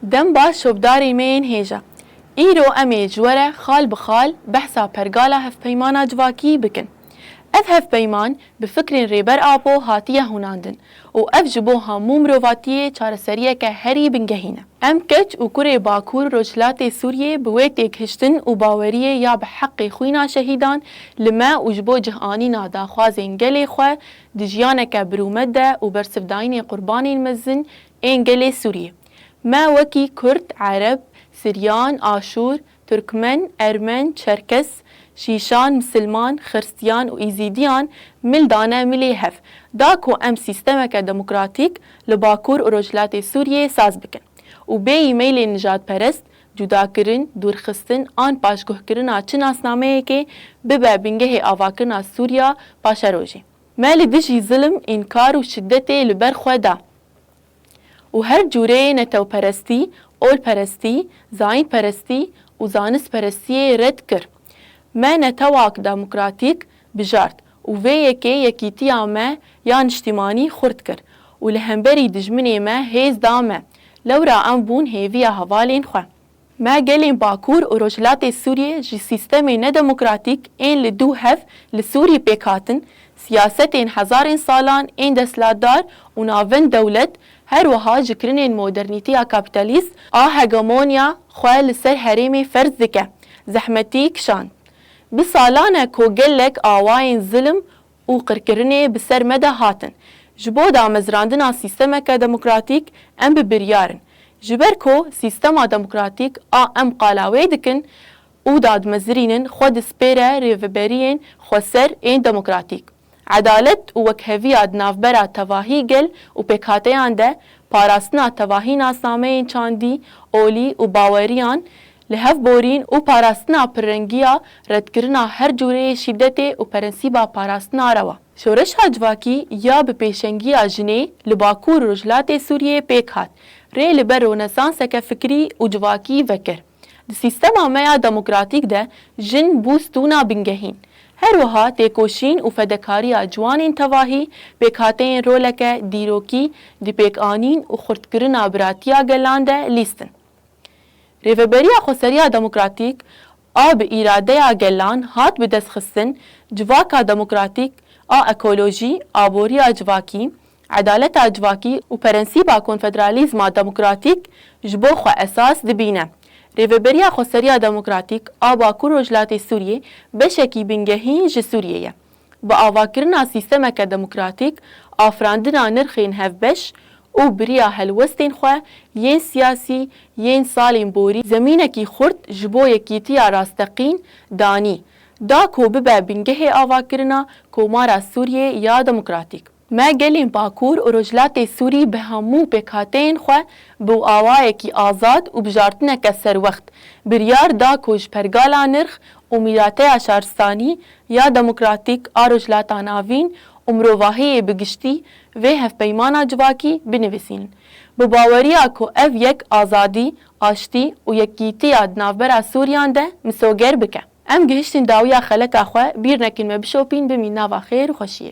دم باش شبداري مين هيجا ايرو امي جوره خال بخال بحثا پرگالا هف پیمانا جواکی بکن. اف هف پیمان بفکرین ریبر آبو هاتیه هوناندن و اف جبو همو مروفاتیه چارسریه که هری بنگهینه. ام کچ و کره باکور روشلات سوریه بویتک هشتن و باوریه یا بحق خوینا شهیدان لما و جبو جهانی نادا خوازین گلی خواه دجیانه که برومد ده و برسفداین قربانین مزن این گلی سوریه. ما وكي كرد عرب سريان آشور تركمن أرمن شركس شيشان مسلمان خريستيان وإيزيديان ملدانا مليهف داكو أم سيستمك ديمقراطيك لباكور ورجلات سوريا ساز بكن وبي ميل نجات پرست جدا کرن دورخستن آن پاشگوه کرنا چه ناسنامه که ببه بنگه آواکرنا سوریا پاشروجی مال دجي ظلم انکار و شدت لبر خدا و هر جوره نتو پرستی، اول پرستی، زاین پرستی و زانس پرستی رد کر. ما نتواک دموکراتیک بجارد و وی یکیتی ما یا اجتماعی خورد کر و لهمبری دجمنی ما هیز دامه لورا ام بون هیویا حوالین خواه. ما گلین باکور و رجلات سوریه جی سیستمی ندموکراتیک این لدو هف لسوری پیکاتن سیاستین هزارین سالان این دستلاتدار و ناون دولت هر وها جکرنین مدرنیتیا کابیتالیست هگمونیا خواه لسر حریمی فرز دکه زحمتی کشان. بسالانه کو گلک آواین ظلم و قرکرنه بسر مده هاتن. جبو دا مزراندنا سیستمک دموکراتیک ام ببریارن. جبر کو سیستما دموکراتیک ام قالاوی دکن او داد مزرینن خود سپیره ریوبرین خوصر این دموکراتیک. عدالت و وکهویاد نافبرا تواهی گل و پیکاتیان ده پاراستنا تواهی ناسنامه چاندی اولی و باوریان لهف بورین و پاراستنا پرنگیا ردکرنا هر جوره شدت و پرنسیبا پاراستنا روا. شورش هجواکی یا به پیشنگی جنه لباکور رجلات سوریه پیکات ری لبر رونسانس که فکری و جواکی وکر. د سیستم آمیا دموکراتیک ده جن بوستونا بنگهین. هر وها تیکوشین و فدکاری جوانین تواهی پیکاتین رولک دیروکی دی پیک آنین و خردکرنا براتیا گلانده لیستن. ریوبریا خسریا دموکراتیک آب ایراده گلان هات بدست خستن جواکا دموکراتیک اکولوژی آبوریا جواکی عدالت جواکی و پرنسیبا کنفدرالیزما دموکراتیک جبو خو اساس دبینه. ریوبریا خسریا دموکراتیک باکور رجلات سوریه بشکی بنگهین ج سوریه. با آواکرنا سیستمک دموکراتیک آفراندنا نرخین هفبش او بریا هلوستین خواه ین سیاسی ین سالین بوری زمینکی خورد جبو یکیتیا راستقین دانی دا کو ببه بنگه آواکرنا کومارا سوریه یا دموکراتیک. ما گلین باکور و رجلات سوری به همو پیکاتین خواه بو آوائه کی آزاد و بجارتنه که سر وقت بریار دا کوش پرگالا نرخ و میراته شهرستانی یا دموکراتیک رجلاتان آوین و مروواهی بگشتی و هف پیمانا جواکی بنویسین. بباوریا کو اف یک آزادی آشتی و یکیتی نافبرا سوریان ده مسوگر بکه. ام گهشتین داویا خلق اخواه بیر نکن مبشوپین بمین ناوا خیر و خوشیه.